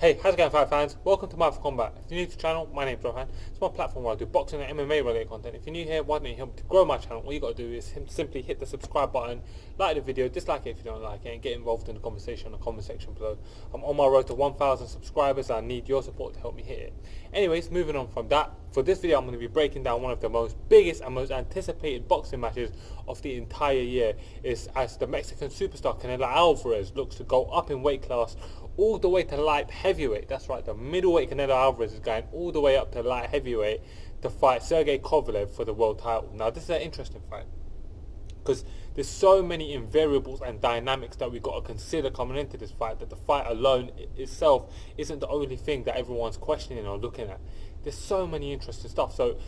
Hey, how's it going, fight fans? Welcome to mindforcombat. If you're new to the channel, my name's Rohan. It's my platform where I do boxing and MMA related content. If you're new here, why don't you help me to grow my channel? All you got to do is simply hit the subscribe button, like the video, dislike it if you don't like it, and get involved in the conversation in the comment section below. I'm on my road to 1,000 subscribers and I need your support to help me hit it. Anyways, moving on from that, for this video I'm going to be breaking down one of the most biggest and most anticipated boxing matches of the entire year. Is as the Mexican superstar Canelo Alvarez looks to go up in weight class all the way to light heavyweight. That's right, the middleweight Canelo Alvarez is going all the way up to light heavyweight to fight Sergey Kovalev for the world title. Now this is an interesting fight because there's so many variables and dynamics that we've got to consider coming into this fight, that the fight alone itself isn't the only thing that everyone's questioning or looking at. There's so many interesting stuff. So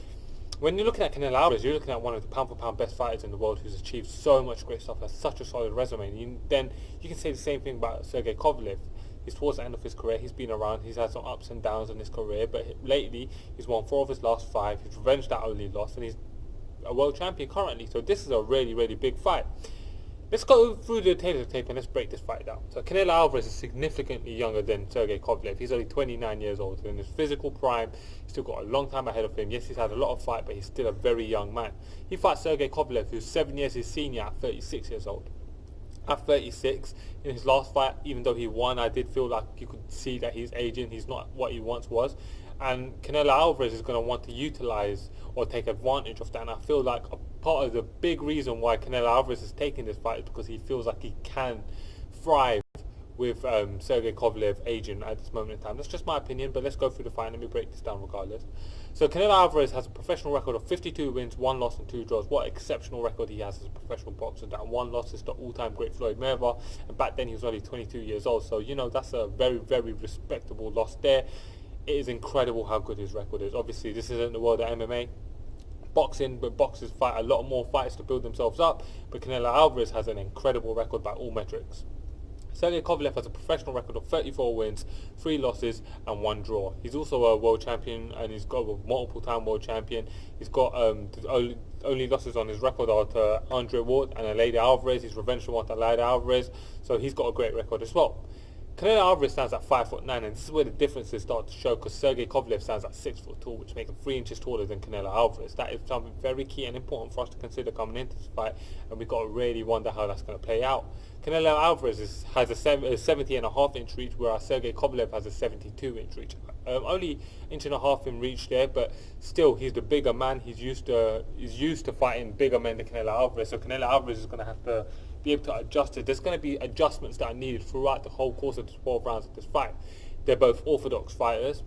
when you're looking at Canelo Alvarez, you're looking at one of the pound for pound best fighters in the world who's achieved so much great stuff, has such a solid resume. And then you can say the same thing about Sergey Kovalev. He's towards the end of his career. He's been around. He's had some ups and downs in his career, but lately he's won 4 of his last 5. He's revenged that only loss, and he's a world champion currently. So this is a really, really big fight. Let's go through the tape and let's break this fight down. So Canelo Alvarez is significantly younger than Sergey Kovalev. He's only 29 years old. So in his physical prime, he's still got a long time ahead of him. Yes, he's had a lot of fight, but he's still a very young man. He fights Sergey Kovalev, who's 7 years his senior at 36 years old. At 36, in his last fight, even though he won, I did feel like you could see that he's aging. He's not what he once was. And Canelo Alvarez is going to want to utilize or take advantage of that. And I feel like a part of the big reason why Canelo Alvarez is taking this fight is because he feels like he can thrive with Sergey Kovalev aging at this moment in time. That's just my opinion, but let's go through the fight and let me break this down regardless. So Canelo Alvarez has a professional record of 52 wins, 1 loss and 2 draws. What exceptional record he has as a professional boxer. That 1 loss is the all-time great Floyd Mayweather, and back then he was only 22 years old. So, you know, that's a very, very respectable loss there. It is incredible how good his record is. Obviously, this isn't the world of MMA. Boxing, but boxers fight a lot more fights to build themselves up, but Canelo Alvarez has an incredible record by all metrics. Sergey Kovalev has a professional record of 34 wins, 3 losses and 1 draw. He's also a world champion, and he's got a multiple time world champion. He's got the only losses on his record are to Andre Ward and Lady Alvarez. He's revenge won to Lady Alvarez, so he's got a great record as well. Canelo Alvarez stands at 5'9", and this is where the differences start to show, because Sergey Kovalev stands at 6 foot tall, which makes him 3 inches taller than Canelo Alvarez. That is something very key and important for us to consider coming into this fight, and we've got to really wonder how that's going to play out. Canelo Alvarez has a 70.5 inch reach, whereas Sergey Kovalev has a 72 inch reach. Only inch and a half in reach there, but still he's the bigger man. He's used to fighting bigger men than Canelo Alvarez, so Canelo Alvarez is going to have to be able to adjust it. There's going to be adjustments that are needed throughout the whole course of the 12 rounds of this fight. They're both orthodox fighters,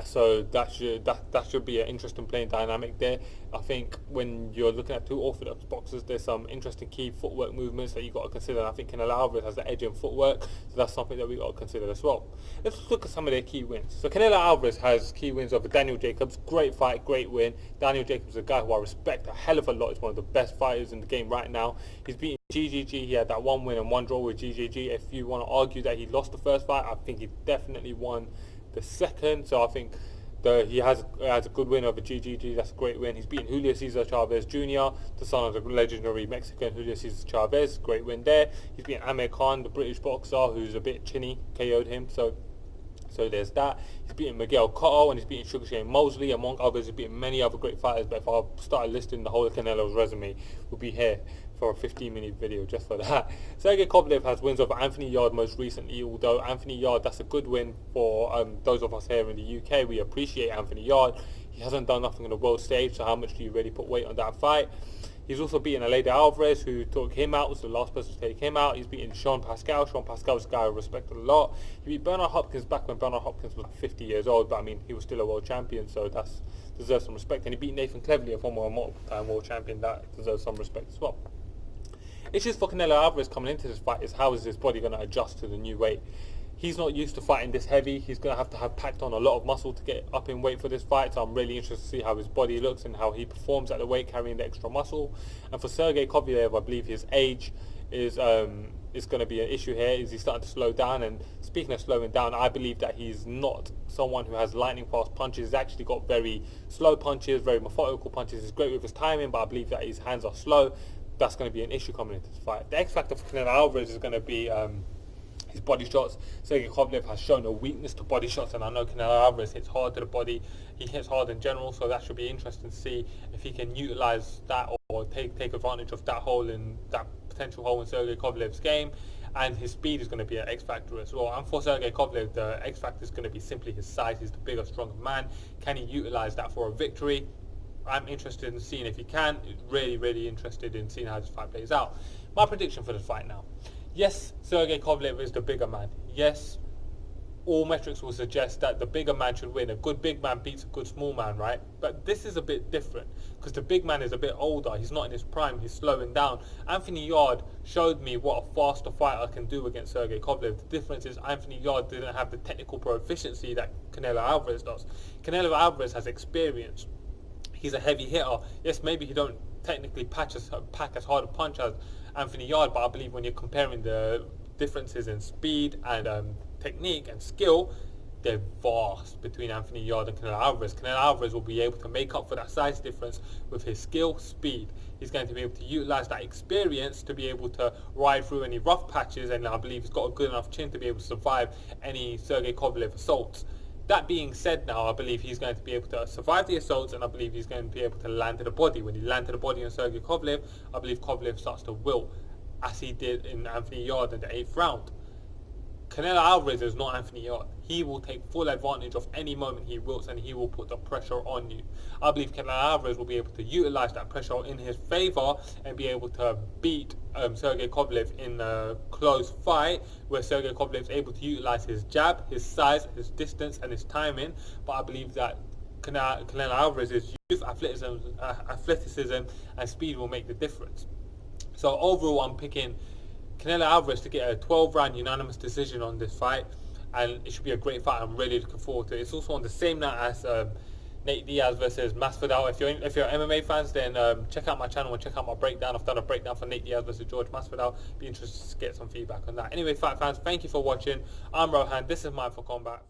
so that should be an interesting playing dynamic there. I think when you're looking at 2 orthodox boxers, there's some interesting key footwork movements that you got to consider, and I think Canelo Alvarez has the edge in footwork, so that's something that we got to consider as well. Let's look at some of their key wins. So Canelo Alvarez has key wins over Daniel Jacobs. Great fight, great win. Daniel Jacobs is a guy who I respect a hell of a lot. He's one of the best fighters in the game right now. He's beaten GGG. He had that 1 win and 1 draw with GGG. If you want to argue that he lost the first fight, I think he definitely won the second. So I think he has a good win over GGG. That's a great win. He's beaten Julio Cesar Chavez Jr., the son of the legendary Mexican Julio Cesar Chavez. Great win there. He's beaten Amir Khan, the British boxer, who's a bit chinny, KO'd him. So there's that. He's beaten Miguel Cotto, and he's beaten Sugar Shane Mosley, among others. He's beaten many other great fighters, but if I started listing the whole of Canelo's resume, we'll be here for a 15-minute video just for that. Sergey Kovalev has wins over Anthony Yarde most recently, although Anthony Yarde, that's a good win for those of us here in the UK. We appreciate Anthony Yarde. He hasn't done nothing on the world stage, so how much do you really put weight on that fight? He's also beaten Lady Alvarez, who took him out, was the last person to take him out. He's beaten Sean Pascal. Sean Pascal's a guy I respect a lot. He beat Bernard Hopkins back when Bernard Hopkins was 50 years old, but I mean, he was still a world champion, so that deserves some respect. And he beat Nathan Cleverly, a former multiple-time world champion. That deserves some respect as well. Issues for Canelo Alvarez coming into this fight is how is his body going to adjust to the new weight. He's not used to fighting this heavy. He's going to have packed on a lot of muscle to get up in weight for this fight. So I'm really interested to see how his body looks and how he performs at the weight carrying the extra muscle. And for Sergey Kovalev, I believe his age is going to be an issue here. Is he starting to slow down? And speaking of slowing down, I believe that he's not someone who has lightning fast punches. He's actually got very slow punches, very methodical punches. He's great with his timing, but I believe that his hands are slow. That's going to be an issue coming into this fight. The X factor for Canelo Alvarez is going to be his body shots. Sergey Kovalev has shown a weakness to body shots, and I know Canelo Alvarez hits hard to the body. He hits hard in general, so that should be interesting to see if he can utilize that or take advantage of that hole in that potential hole in Sergey Kovalev's game. And his speed is going to be an X factor as well. And for Sergey Kovalev, the X factor is going to be simply his size. He's the bigger, stronger man. Can he utilize that for a victory? I'm interested in seeing if he can. Really, really interested in seeing how this fight plays out. My prediction for the fight now. Yes, Sergey Kovalev is the bigger man. Yes, all metrics will suggest that the bigger man should win. A good big man beats a good small man, right? But this is a bit different because the big man is a bit older. He's not in his prime. He's slowing down. Anthony Yarde showed me what a faster fighter can do against Sergey Kovalev. The difference is Anthony Yarde didn't have the technical proficiency that Canelo Alvarez does. Canelo Alvarez has experience. He's a heavy hitter. Yes, maybe he don't technically pack as hard a punch as Anthony Yarde, but I believe when you're comparing the differences in speed and technique and skill, they're vast between Anthony Yarde and Canelo Alvarez. Canelo Alvarez will be able to make up for that size difference with his skill, speed. He's going to be able to utilize that experience to be able to ride through any rough patches, and I believe he's got a good enough chin to be able to survive any Sergey Kovalev assaults. That being said now, I believe he's going to be able to survive the assaults, and I believe he's going to be able to land to the body. When he lands to the body on Sergey Kovalev, I believe Kovalev starts to wilt, as he did in Anthony Yarde in the 8th round. Canelo Alvarez is not Anthony Yarde. He will take full advantage of any moment he wilts, and he will put the pressure on you. I believe Canelo Alvarez will be able to utilize that pressure in his favor and be able to beat Sergey Kovalev in a close fight, where Sergey Kovalev is able to utilize his jab, his size, his distance, and his timing. But I believe that Canelo Alvarez's youth, athleticism, and speed will make the difference. So overall, I'm picking Canelo Alvarez to get a 12-round unanimous decision on this fight, and it should be a great fight. I'm really looking forward to it. It's also on the same night as Nate Diaz versus Masvidal. If you're MMA fans, then check out my channel and check out my breakdown. I've done a breakdown for Nate Diaz versus George Masvidal. Be interested to get some feedback on that. Anyway, fight fans, thank you for watching. I'm Rohan. This is Mindful Combat.